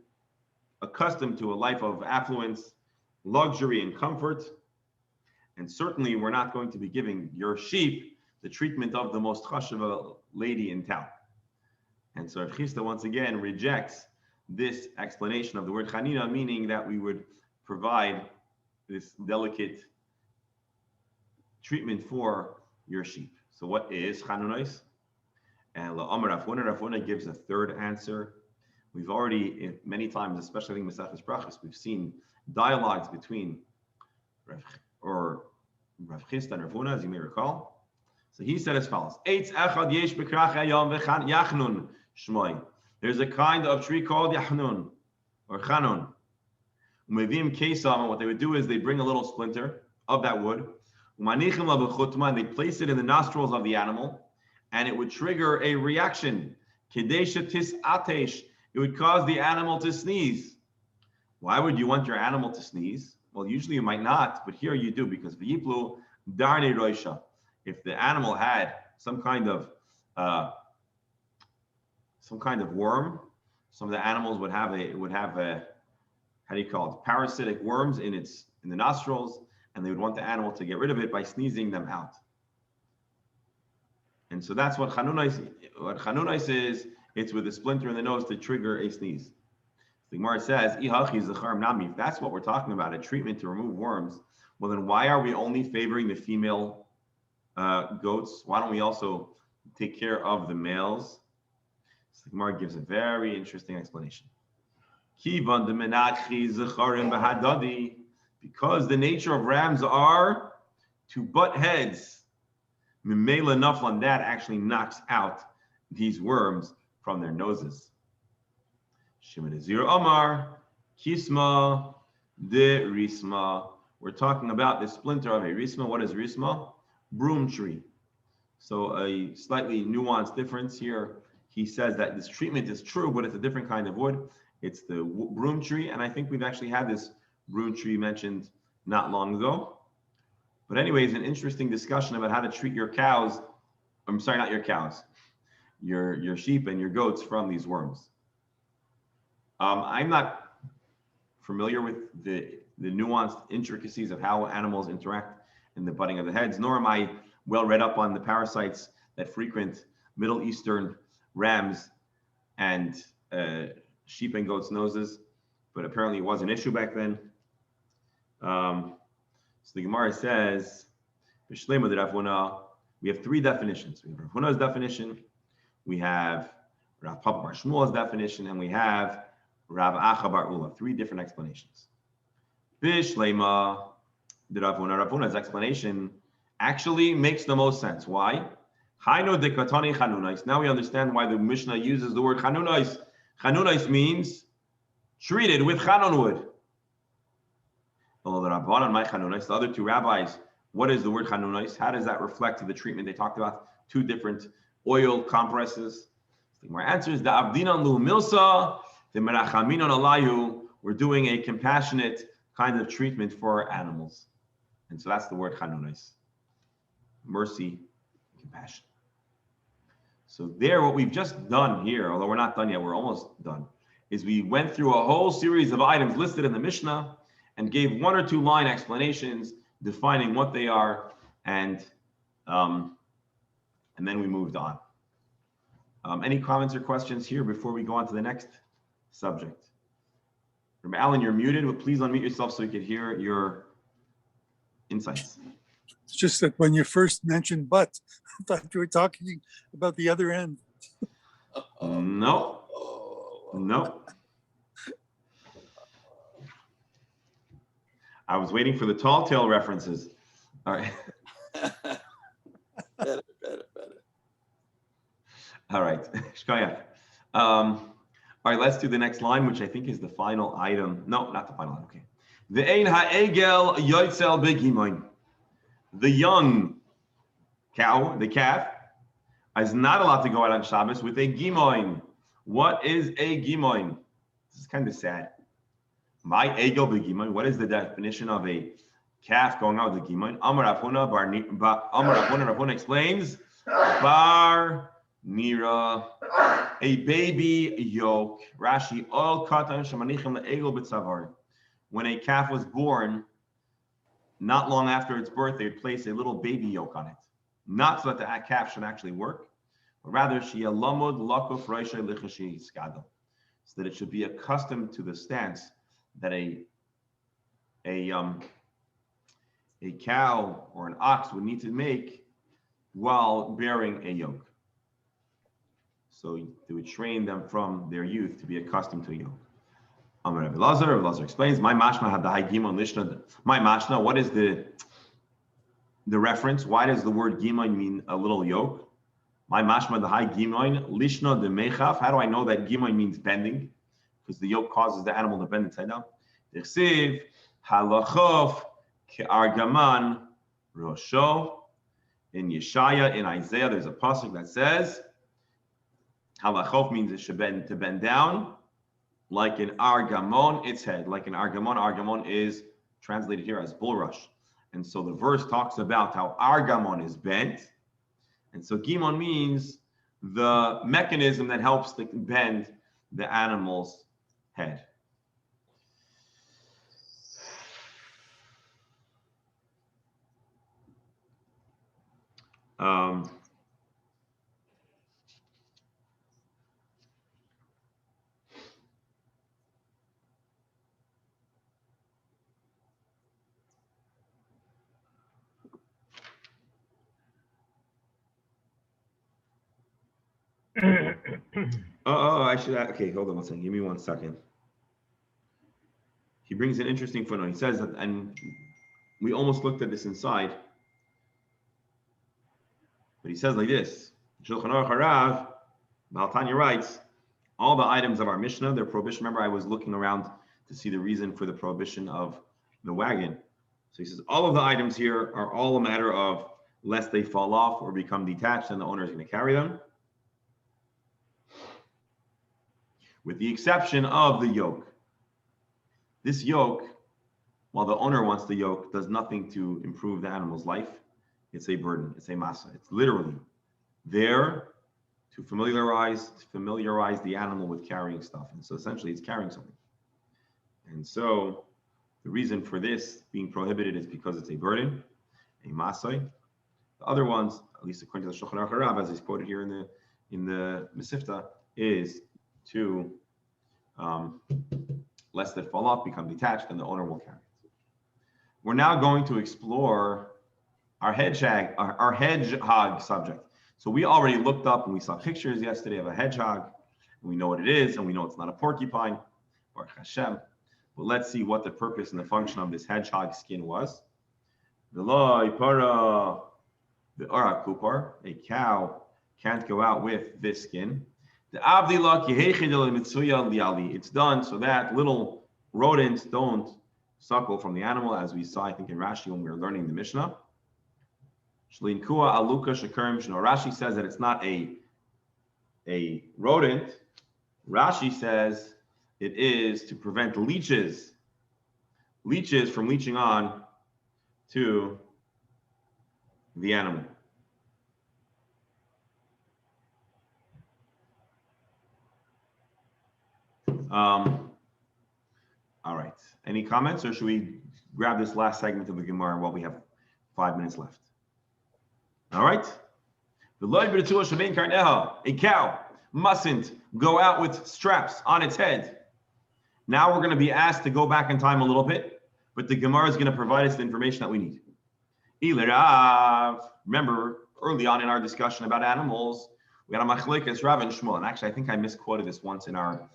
accustomed to a life of affluence, luxury, and comfort. And certainly, we're not going to be giving your sheep the treatment of the most chashuv lady in town. And so Rav Chisda once again rejects this explanation of the word chanina, meaning that we would provide this delicate treatment for your sheep. So what is chanunais? And Rav Huna gives a third answer. We've already, many times, especially in Maseches Brachos, we've seen dialogues between Rav Chisda and Rav Huna, as you may recall. So he said as follows: there's a kind of tree called Yachnun or Chanun. And what they would do is they bring a little splinter of that wood, and they place it in the nostrils of the animal, and it would trigger a reaction. It would cause the animal to sneeze. Why would you want your animal to sneeze? Well, usually you might not, but here you do, because v'yiplu darnei roisha. If the animal had some kind of worm, some of the animals would have a how do you call it, parasitic worms in the nostrils, and they would want the animal to get rid of it by sneezing them out. And so that's what chanunais is. It's with a splinter in the nose to trigger a sneeze. The Gemara says, if that's what we're talking about, a treatment to remove worms, well then why are we only favoring the female goats? Why don't we also take care of the males? So the Gemara gives a very interesting explanation. Kivan de menachi zecharim behadadi, because the nature of rams are to butt heads. Mimela naflan, that actually knocks out these worms from their noses. Shimon Azir Omar, Kisma de Risma. We're talking about the splinter of a Risma. What is Risma? Broom tree. So a slightly nuanced difference here. He says that this treatment is true, but it's a different kind of wood. It's the broom tree, and I think we've actually had this broom tree mentioned not long ago. But anyways, an interesting discussion about how to treat your cows. I'm sorry, not your cows, your sheep and your goats from these worms. I'm not familiar with the nuanced intricacies of how animals interact in the butting of the heads, nor am I well read up on the parasites that frequent Middle Eastern rams and sheep and goats' noses, but apparently it was an issue back then. So the Gemara says, we have three definitions. We have Rav Huna's definition, we have Rav Papa Bar Shmuel's definition, and we have Rav Acha Bar Ula. Three different explanations. Bishlema, the Rav Huna's explanation actually makes the most sense. Why? Now we understand why the Mishnah uses the word chanunais. Chanunais means treated with chanon wood. The other two rabbis, what is the word chanunais? How does that reflect to the treatment? They talked about two different oil compresses. The answer is the abdinan lu milsa, the merachaminon alayu. We're doing a compassionate kind of treatment for animals, and so that's the word chanunais. Mercy, compassion. So there, what we've just done here, although we're not done yet, we're almost done, is we went through a whole series of items listed in the Mishnah and gave one or two line explanations defining what they are, and then we moved on. Any comments or questions here before we go on to the next subject? Remember, Alan, you're muted, but please unmute yourself so we could hear your insights. It's just that when you first mentioned but, I thought you were talking about the other end. No. I was waiting for the tall tale references. All right. Better. All right. All right, let's do the next line, which I think is the final item. No, not the final line. Okay. The ein ha'egel yoitzel begimoin. The young cow, the calf, is not allowed to go out on Shabbos with a gimoin. What is a gimoin? This is kind of sad. My egel begimoin. What is the definition of a calf going out with a gimoin? Amar Rav Huna explains, bar nira, a baby yoke. Rashi, all katan shemanichim leegel b'tzavar. When a calf was born, not long after its birth, they would place a little baby yoke on it. Not so that the calf should actually work, but rather sheyalamod lakuf reisha lichashi skado, so that it should be accustomed to the stance that a cow or an ox would need to make while bearing a yoke. So they would train them from their youth to be accustomed to a yoke. Rav Elazar explains, my mashma had the high gimon lishna. My mashna, what is the reference? Why does the word gimon mean a little yoke? My mashma the high gimon lishna de mechaf. How do I know that gimon means bending? Because the yoke causes the animal to bend inside down. Dichsiv halachof ke'argaman rosho. In Yeshaya, in Isaiah, there's a pasuk that says halachof means it should bend, to bend down. Like an argamon, its head. Like an argamon. Argamon is translated here as bulrush. And so the verse talks about how argamon is bent. And so gimon means the mechanism that helps to bend the animal's head. I should. Okay, hold on one second. Give me 1 second. he brings an interesting footnote. He says that, and we almost looked at this inside, but he says like this: Shulchan Aruch Harav, Baal Tanya writes, all the items of our Mishnah, their prohibition. Remember, I was looking around to see the reason for the prohibition of the wagon. So he says all of the items here are all a matter of lest they fall off or become detached, and the owner is going to carry them, with the exception of the yoke. This yoke, while the owner wants the yoke, does nothing to improve the animal's life. It's a burden. It's a masa. It's literally there to familiarize the animal with carrying stuff. And so essentially it's carrying something. And so the reason for this being prohibited is because it's a burden, a masai. The other ones, at least according to the Shulchan Aruch Harav, as is quoted here in the Mesifta, is to lest it fall off, become detached, and the owner will carry it. We're now going to explore our hedgehog subject. So we already looked up and we saw pictures yesterday of a hedgehog, and we know what it is, and we know it's not a porcupine, Baruch Hashem. But let's see what the purpose and the function of this hedgehog skin was. The ora kupar, a cow can't go out with this skin. The it's done so that little rodents don't suckle from the animal, as we saw, I think, in Rashi when we were learning the Mishnah. Rashi says that it's not a rodent. Rashi says it is to prevent leeches from leeching on to the animal. All right. Any comments, or should we grab this last segment of the Gemara while we have 5 minutes left? All right. A cow mustn't go out with straps on its head. Now we're going to be asked to go back in time a little bit, but the Gemara is going to provide us the information that we need. Remember, early on in our discussion about animals, we had a machlekas Rav and Shmuel, and actually I think I misquoted this once in our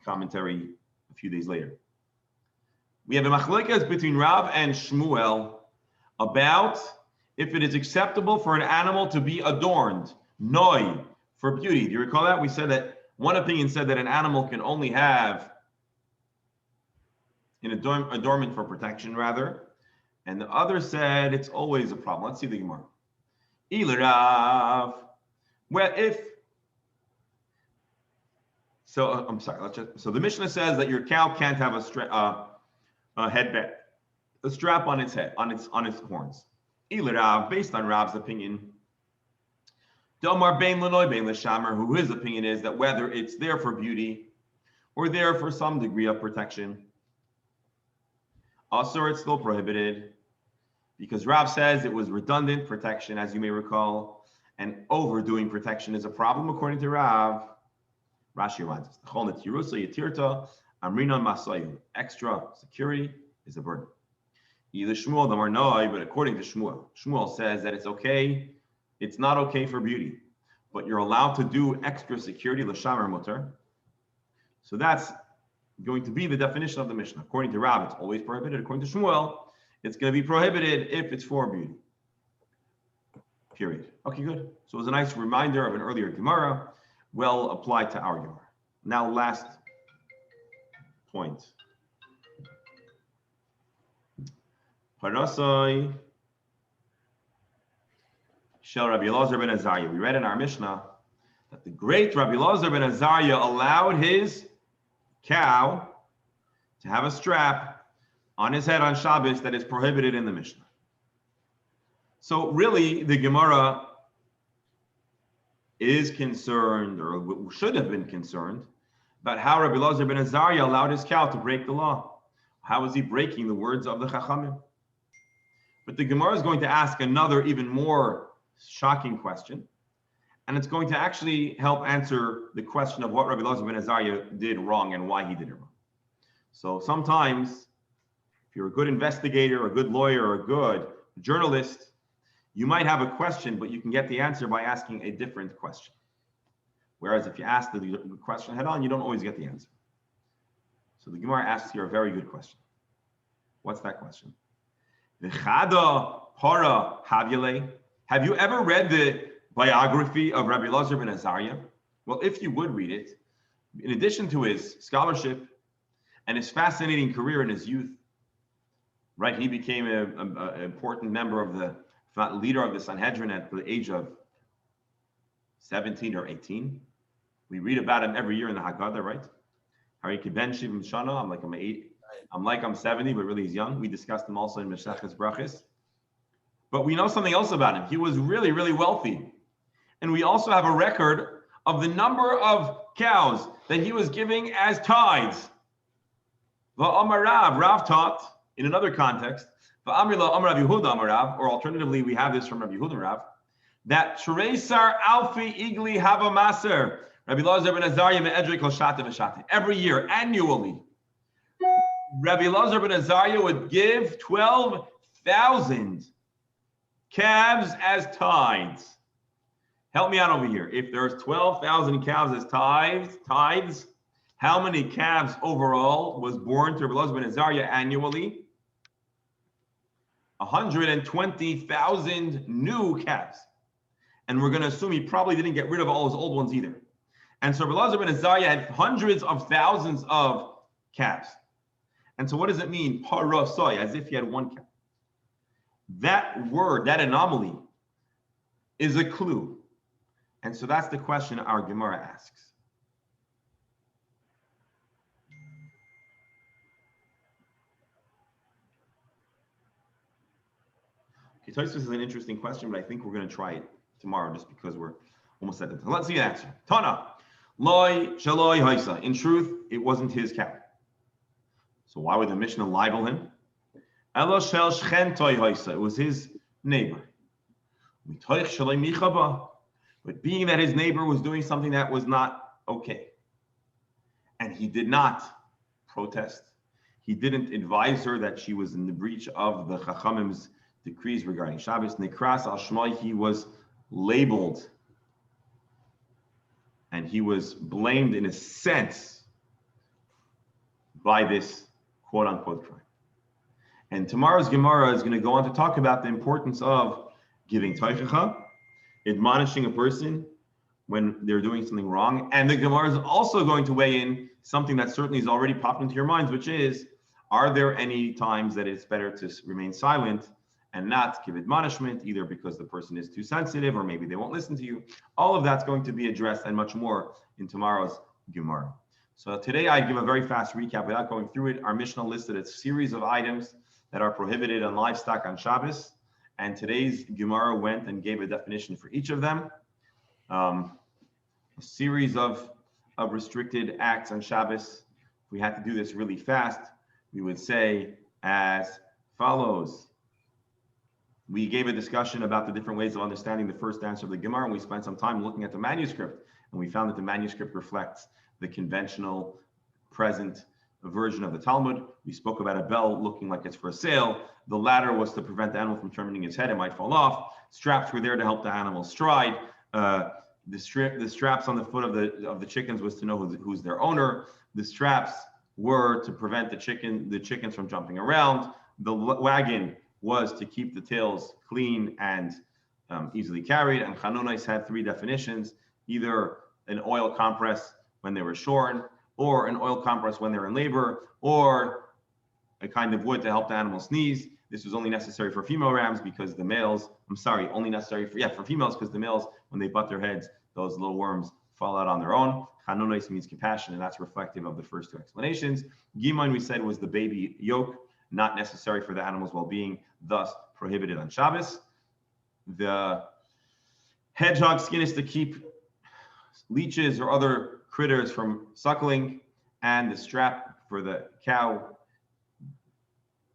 commentary a few days later. We have a machlekas between Rav and Shmuel about if it is acceptable for an animal to be adorned, noi, for beauty. Do you recall that? We said that one opinion said that an animal can only have an adornment for protection, rather, and the other said it's always a problem. Let's see the Gemara. Ilarav. Well, I'm sorry. So the Mishnah says that your cow can't have a headband, a strap on its head, on its horns. Ilarav, based on Rav's opinion, Domar Bein Lanoy Bein L'Shamer, who his opinion is that whether it's there for beauty or there for some degree of protection, also it's still prohibited, because Rav says it was redundant protection, as you may recall, and overdoing protection is a problem according to Rav. Rashi reminds us, extra security is a burden. Either Shmuel, the Marnoi, but according to Shmuel says that it's okay, it's not okay for beauty, but you're allowed to do extra security, l'shamer mutar. So that's going to be the definition of the Mishnah. According to Rav, it's always prohibited. According to Shmuel, it's going to be prohibited if it's for beauty. Period. Okay, good. So it was a nice reminder of an earlier Gemara, well applied to our Gemara. Now, last point. Parasai Shel Rabbi Elazar ben Azariah. We read in our Mishnah that the great Rabbi Elazar ben Azariah allowed his cow to have a strap on his head on Shabbos that is prohibited in the Mishnah. So really, the Gemara is concerned, or should have been concerned, about how Rabbi Elazar ben Azariah allowed his cow to break the law. How is he breaking the words of the Chachamim? But the Gemara is going to ask another, even more shocking question, and it's going to actually help answer the question of what Rabbi Elazar ben Azariah did wrong and why he did it wrong. So sometimes, if you're a good investigator, a good lawyer, or a good journalist, you might have a question, but you can get the answer by asking a different question. Whereas if you ask the question head on, you don't always get the answer. So the Gemara asks here a very good question. What's that question? V'chada para havyale. Have you ever read the biography of Rabbi Elazar ben Azariah? Well, if you would read it, in addition to his scholarship and his fascinating career in his youth, right, he became an important member of the, if not leader of the Sanhedrin at the age of 17 or 18. We read about him every year in the Haggadah, right? Hariki ben Shivim Shana. I'm like I'm 70, but really he's young. We discussed him also in Meshaches Brachis. But we know something else about him. He was really, really wealthy. And we also have a record of the number of cows that he was giving as tithes. Rav taught in another context, or alternatively, we have this from Rabbi Yehuda Rav, that Shreisar Alfi Igli Hava Maser, Rabbi Elazar ben Azariah me'edrei kol shata v'shata. Every year, annually, Rabbi Elazar ben Azariah would give 12,000 calves as tithes. Help me out over here. If there's 12,000 calves as tithes, how many calves overall was born to Rabbi Elazar ben Azariah annually? 120,000 new calves. And we're going to assume he probably didn't get rid of all his old ones either. And so Rabbi Elazar ben Azariah had hundreds of thousands of calves. And so what does it mean? Parasoi, as if he had one calf. That word, that anomaly, is a clue. And so that's the question our Gemara asks. Okay, Tosfos is an interesting question, but I think we're going to try it tomorrow just because we're almost at the time. Let's see the answer. Tana, loy shaloi haisa. In truth, it wasn't his cow. So why would the Mishnah libel him? Elo shel shchentoi haisa. It was his neighbor. But being that his neighbor was doing something that was not okay, and he did not protest, he didn't advise her that she was in the breach of the Chachamim's decrees regarding Shabbos. Nekras al Shmai, he was labeled and he was blamed in a sense by this quote unquote crime. And tomorrow's Gemara is going to go on to talk about the importance of giving teichacha, admonishing a person when they're doing something wrong. And the Gemara is also going to weigh in something that certainly is already popped into your minds, which is, are there any times that it's better to remain silent and not give admonishment, either because the person is too sensitive or maybe they won't listen to you? All of that's going to be addressed and much more in tomorrow's Gemara. So today I give a very fast recap without going through it. Our Mishnah listed a series of items that are prohibited on livestock on Shabbos. And today's Gemara went and gave a definition for each of them. A series of restricted acts on Shabbos. If we had to do this really fast, we would say as follows. We gave a discussion about the different ways of understanding the first answer of the Gemara, and we spent some time looking at the manuscript, and we found that the manuscript reflects the conventional present version of the Talmud. We spoke about a bell looking like it's for sale. The ladder was to prevent the animal from turning its head, it might fall off. Straps were there to help the animal stride. The straps on the foot of the chickens was to know who's their owner. The straps were to prevent the chickens from jumping around. The wagon was to keep the tails clean and easily carried. And Chanunais had three definitions: either an oil compress when they were shorn, or an oil compress when they're in labor, or a kind of wood to help the animal sneeze. This was only necessary for female rams because the males, only necessary for females because the males, when they butt their heads, those little worms fall out on their own. Chanunais means compassion, and that's reflective of the first two explanations. Gimon, we said, was the baby yoke, not necessary for the animal's well-being, thus prohibited on Shabbos. The hedgehog skin is to keep leeches or other critters from suckling, and the strap for the cow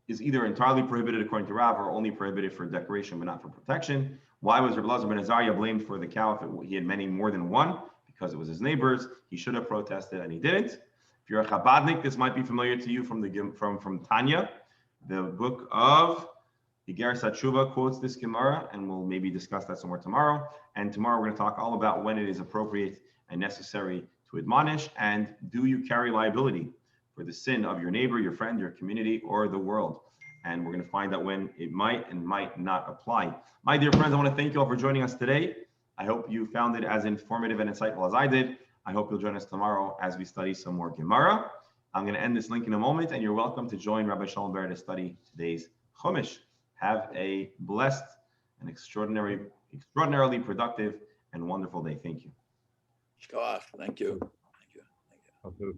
is either entirely prohibited according to Rav or only prohibited for decoration but not for protection. Why was Rabbi Elazar ben Azariah blamed for the cow if he had many more than one? Because it was his neighbors. He should have protested and he didn't. If you're a Chabadnik, this might be familiar to you from Tanya. The book of Igeres HaTshuva quotes this Gemara, and we'll maybe discuss that somewhere tomorrow. And tomorrow we're going to talk all about when it is appropriate and necessary to admonish, and do you carry liability for the sin of your neighbor, your friend, your community, or the world. And we're going to find out when it might and might not apply. My dear friends, I want to thank you all for joining us today. I hope you found it as informative and insightful as I did. I hope you'll join us tomorrow as we study some more Gemara. I'm going to end this link in a moment, and you're welcome to join Rabbi Shalom Ber to study today's Chumash. Have a blessed and extraordinarily productive and wonderful day. Thank you. Shkoach. Thank you. Thank you. I'll do.